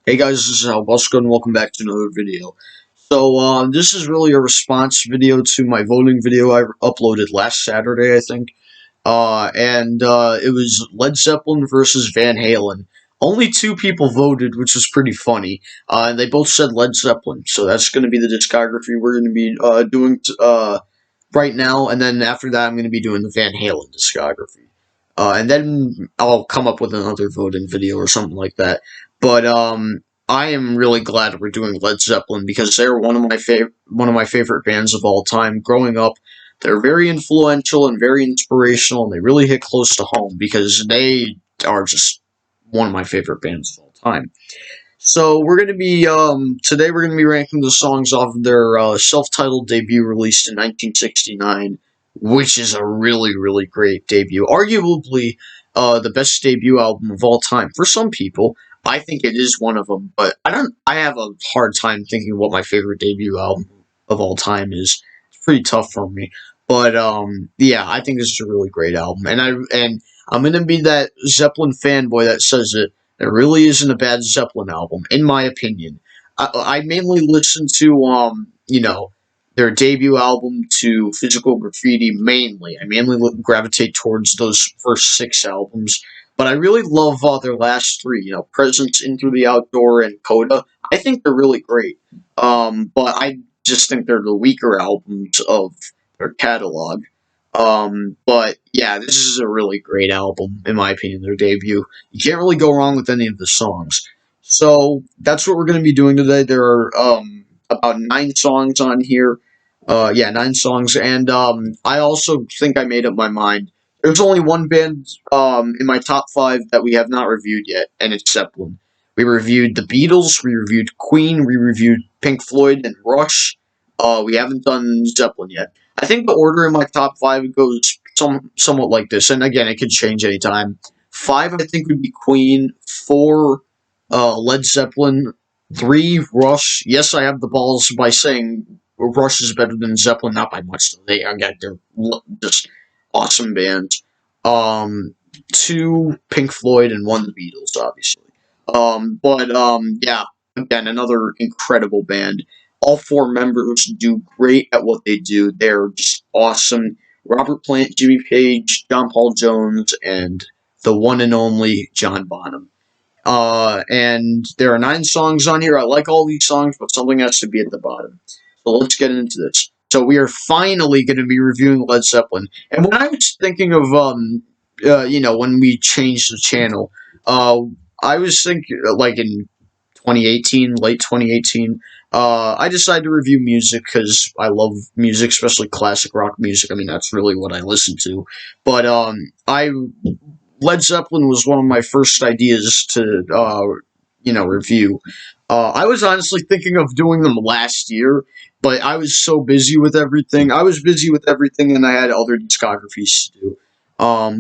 Hey guys, this is Albusco and welcome back to another video. This is really a response video to my voting video I uploaded last Saturday, I think. It was Led Zeppelin versus Van Halen. Only two people voted, which was pretty funny. And they both said Led Zeppelin, so that's going to be the discography we're going to be doing right now. And then after that, I'm going to be doing the Van Halen discography. And then I'll come up with another voting video or something like that. But I am really glad we're doing Led Zeppelin because they're one of my favorite bands of all time. Growing up, they're very influential and very inspirational, and they really hit close to home because they are just one of my favorite bands of all time. So we're gonna be today we're gonna be ranking the songs off of their self-titled debut released in 1969, which is a really great debut, arguably the best debut album of all time for some people. I think it is one of them, but I don't. I have a hard time thinking what my favorite debut album of all time is. It's pretty tough for me, but yeah, I think this is a really great album, and I'm gonna be that Zeppelin fanboy that says it. There really isn't a bad Zeppelin album, in my opinion. I mainly listen to their debut album to Physical Graffiti mainly. I mainly gravitate towards those first six albums, but I really love their last three. Presence, Into the Outdoor, and Coda. I think they're really great. But I just think they're the weaker albums of their catalog. But yeah, this is a really great album, in my opinion, their debut. You can't really go wrong with any of the songs. So that's what we're going to be doing today. There are about nine songs on here. Yeah, nine songs. And I also think I made up my mind. There's only one band in my top five that we have not reviewed yet, and it's Zeppelin. We reviewed the Beatles, we reviewed Queen, we reviewed Pink Floyd and Rush. We haven't done Zeppelin yet. I think the order in my top five goes somewhat like this, and again, it could change anytime. Five, I think, would be Queen. Four, Led Zeppelin. Three, Rush. Yes, I have the balls by saying Rush is better than Zeppelin, not by much. They're just awesome bands. Two, Pink Floyd, and one, the Beatles, obviously. But yeah, again, another incredible band. All four members do great at what they do. They're just awesome. Robert Plant, Jimmy Page, John Paul Jones, and the one and only John Bonham. And there are nine songs on here. I like all these songs, but something has to be at the bottom. So let's get into this. So we are finally going to be reviewing Led Zeppelin. And when I was thinking of, when we changed the channel, uh, I was thinking, like in 2018, late 2018, I decided to review music because I love music, especially classic rock music. I mean, that's really what I listen to. But Led Zeppelin was one of my first ideas to review. I was honestly thinking of doing them last year, but I was so busy with everything. I was busy with everything, and I had other discographies to do,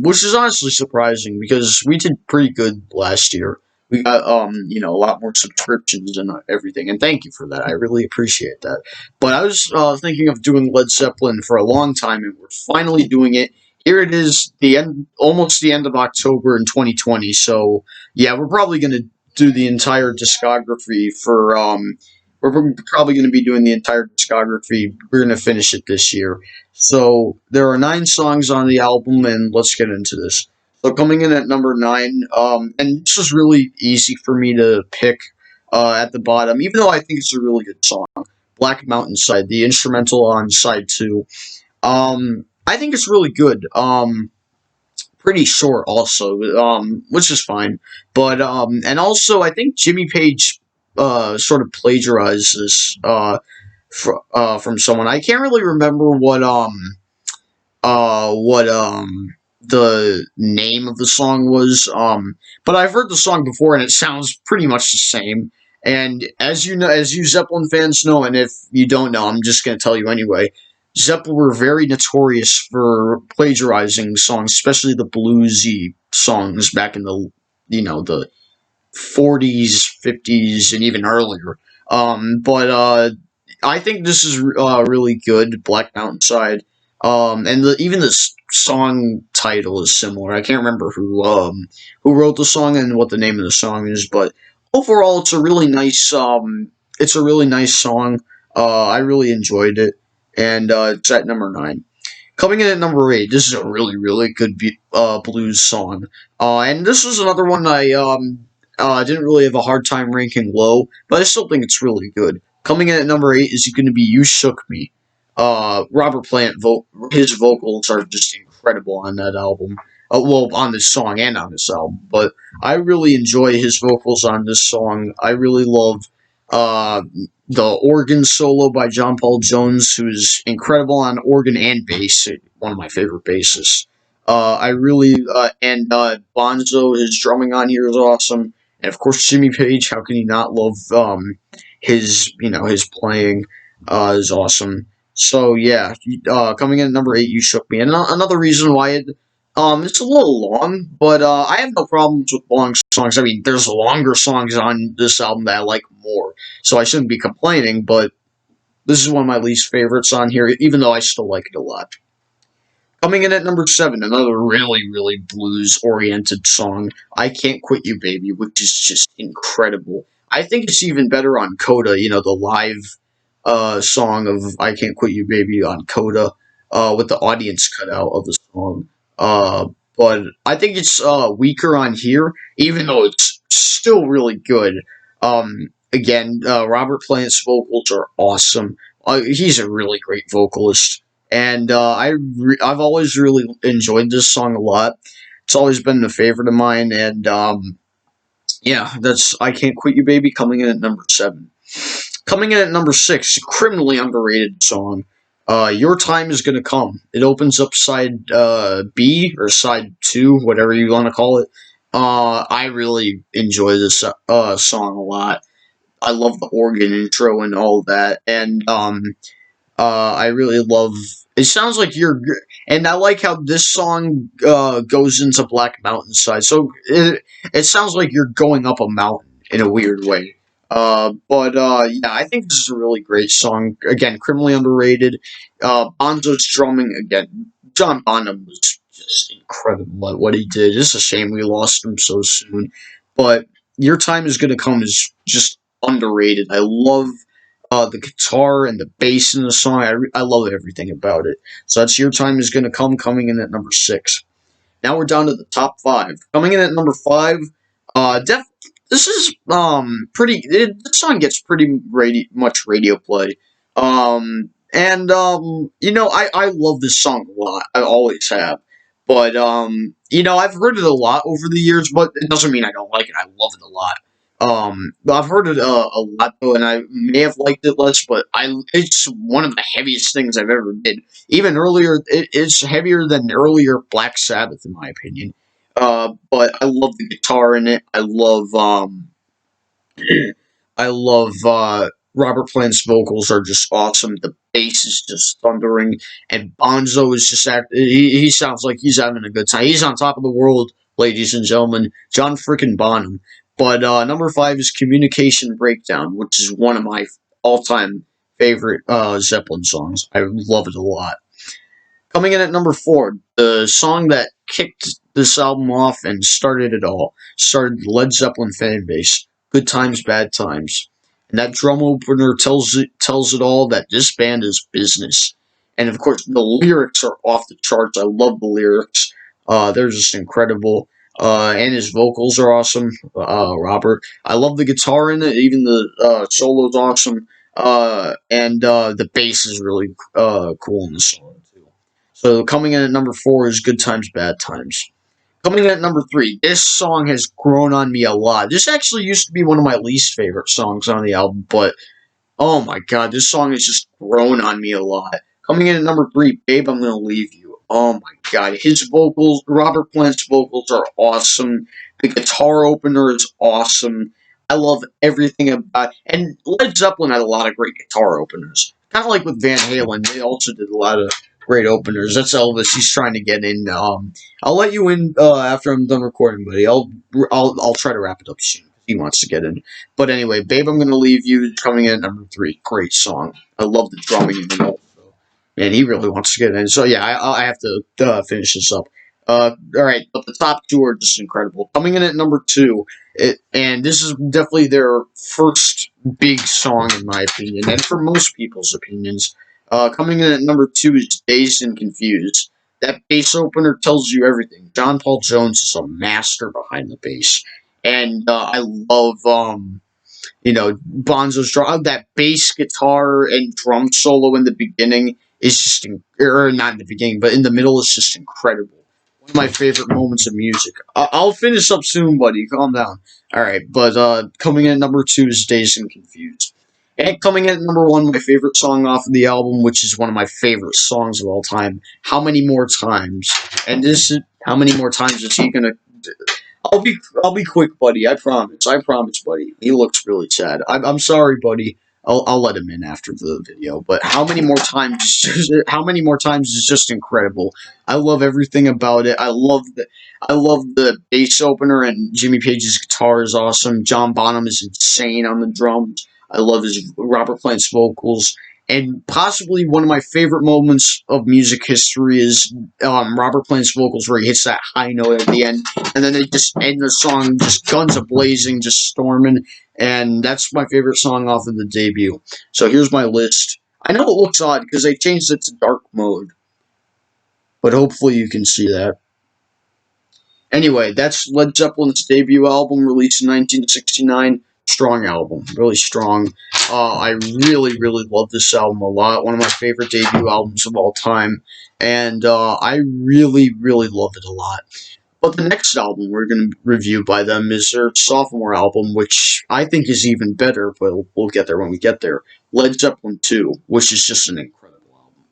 which is honestly surprising because we did pretty good last year. We got a lot more subscriptions and everything, and thank you for that. I really appreciate that. But I was thinking of doing Led Zeppelin for a long time, and we're finally doing it. Here it is, almost the end of October in 2020. So yeah, we're probably going to do the entire discography for. We're probably going to be doing the entire discography. We're going to finish it this year. So there are nine songs on the album, and let's get into this. So coming in at number nine, and this was really easy for me to pick at the bottom, even though I think it's a really good song. Black Mountainside, the instrumental on side two. I think it's really good. Pretty short also, which is fine. But and also I think Jimmy Page sort of plagiarized this from someone. I can't really remember what the name of the song was. But I've heard the song before, and it sounds pretty much the same. And as you know, as you Zeppelin fans know, and if you don't know, I'm just going to tell you anyway. Zeppelin were very notorious for plagiarizing songs, especially the bluesy songs back in the 40s, 50s, and even earlier. But I think this is really good, Black Mountainside. And even the song title is similar. I can't remember who wrote the song and what the name of the song is, but overall, it's a really nice song. I really enjoyed it, and it's at number 9. Coming in at number 8, this is a really, really good blues song. And this was another one I didn't really have a hard time ranking low, but I still think it's really good. Coming in at number 8 is going to be You Shook Me. Robert Plant, his vocals are just incredible on that album. Well, on this song and on this album, but I really enjoy his vocals on this song. I really love uh, the organ solo by John Paul Jones, who's incredible on organ and bass. One of my favorite bassists. I really and Bonzo, his drumming on here is awesome, and of course Jimmy Page. How can you not love his playing is awesome. So yeah, coming in at number 8, You Shook Me, and another reason why it's a little long, but I have no problems with long songs. I mean, there's longer songs on this album that I like more, so I shouldn't be complaining, but this is one of my least favorites on here, even though I still like it a lot. Coming in at number 7, another really, really blues-oriented song, I Can't Quit You Baby, which is just incredible. I think it's even better on Coda, the live song of I Can't Quit You Baby on Coda, with the audience cut out of the song. Uh, but I think it's weaker on here, even though it's still really good. Again, Robert Plant's vocals are awesome. He's a really great vocalist, and I've always really enjoyed this song a lot. It's always been a favorite of mine, and yeah, that's I Can't Quit You Baby coming in at number 7. Coming in at number 6, criminally underrated song. Your Time Is Gonna Come. It opens up side B or side 2, whatever you want to call it. I really enjoy this song a lot. I love the organ intro and all that, and I really love. It sounds like and I like how this song goes into Black Mountainside. So it sounds like you're going up a mountain in a weird way. But yeah, I think this is a really great song. Again, criminally underrated. Bonzo's drumming again. John Bonham was just incredible at what he did. It's a shame we lost him so soon. But Your Time Is Gonna Come is just underrated. I love the guitar and the bass in the song. I love everything about it. So that's Your Time Is Gonna Come, coming in at number 6. Now we're down to the top 5. Coming in at number 5, this is pretty. This song gets pretty much radio play. And I love this song a lot. I always have. But I've heard it a lot over the years, but it doesn't mean I don't like it. I love it a lot. I've heard it a lot though, and I may have liked it less, but it's one of the heaviest things I've ever did. Even earlier, it's heavier than earlier Black Sabbath, in my opinion. But I love the guitar in it. I love Robert Plant's vocals are just awesome. The bass is just thundering, and Bonzo is just he sounds like he's having a good time. He's on top of the world, ladies and gentlemen. John frickin' Bonham. But number 5 is Communication Breakdown, which is one of my all-time favorite Zeppelin songs. I love it a lot. Coming in at number 4, the song that kicked this album off and started it all, started the Led Zeppelin fan base. Good Times, Bad Times. And that drum opener tells it all that this band is business. And of course, the lyrics are off the charts. I love the lyrics. They're just incredible. And his vocals are awesome. Robert. I love the guitar in it. Even the solo's awesome. And the bass is really cool in the song too. So coming in at number 4 is Good Times, Bad Times. Coming in at number 3, this song has grown on me a lot. This actually used to be one of my least favorite songs on the album, but oh my god, this song has just grown on me a lot. Coming in at number 3, Babe, I'm Gonna Leave You. Oh my god, his vocals, Robert Plant's vocals are awesome. The guitar opener is awesome. I love everything about and Led Zeppelin had a lot of great guitar openers. Kind of like with Van Halen, they also did a lot of great openers. That's Elvis. He's trying to get in. I'll let you in after I'm done recording, buddy. I'll try to wrap it up soon. He wants to get in. But anyway, Babe, I'm Gonna Leave You coming in at number 3. Great song. I love the drumming in it. And he really wants to get in. So yeah, I have to finish this up. All right, but the top 2 are just incredible. Coming in at number 2 And this is definitely their first big song, in my opinion, and for most people's opinions. Coming in at number 2 is Dazed and Confused. That bass opener tells you everything. John Paul Jones is a master behind the bass, and I love Bonzo's drum. That bass guitar and drum solo in the beginning is just, or not in the beginning, but in the middle is just incredible. One of my favorite moments of music. I'll finish up soon, buddy. Calm down. All right, but coming in at number 2 is Dazed and Confused. And coming in at number 1, my favorite song off of the album, which is one of my favorite songs of all time. How Many More Times? And this is how many more times is he gonna? I'll be quick, buddy. I promise. I promise, buddy. He looks really sad. I'm sorry, buddy. I'll let him in after the video. But how many more times? How many more times is just incredible. I love everything about it. I love the bass opener, and Jimmy Page's guitar is awesome. John Bonham is insane on the drums. I love his Robert Plant's vocals. And possibly one of my favorite moments of music history is Robert Plant's vocals, where he hits that high note at the end, and then they just end the song just guns a blazing, just storming, and that's my favorite song off of the debut. So here's my list. I know it looks odd because they changed it to dark mode, but hopefully you can see that. Anyway, that's Led Zeppelin's debut album, released in 1969. Strong album, really strong. I really, really love this album a lot. One of my favorite debut albums of all time, and I really, really love it a lot. But the next album we're going to review by them is their sophomore album, which I think is even better, but we'll get there when we get there. Led Zeppelin 2, which is just an incredible album.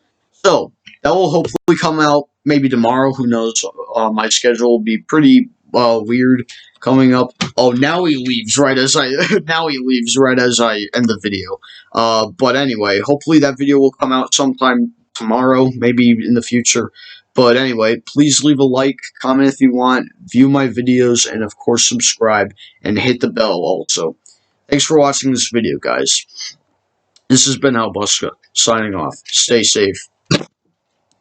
So, that will hopefully come out maybe tomorrow. Who knows? My schedule will be pretty weird coming up. Oh, now he leaves right as I now he leaves right as I end the video. But anyway, hopefully that video will come out sometime tomorrow, maybe in the future. But anyway, please leave a like, comment if you want, view my videos, and of course subscribe, and hit the bell also. Thanks for watching this video, guys. This has been Albuska, signing off. Stay safe.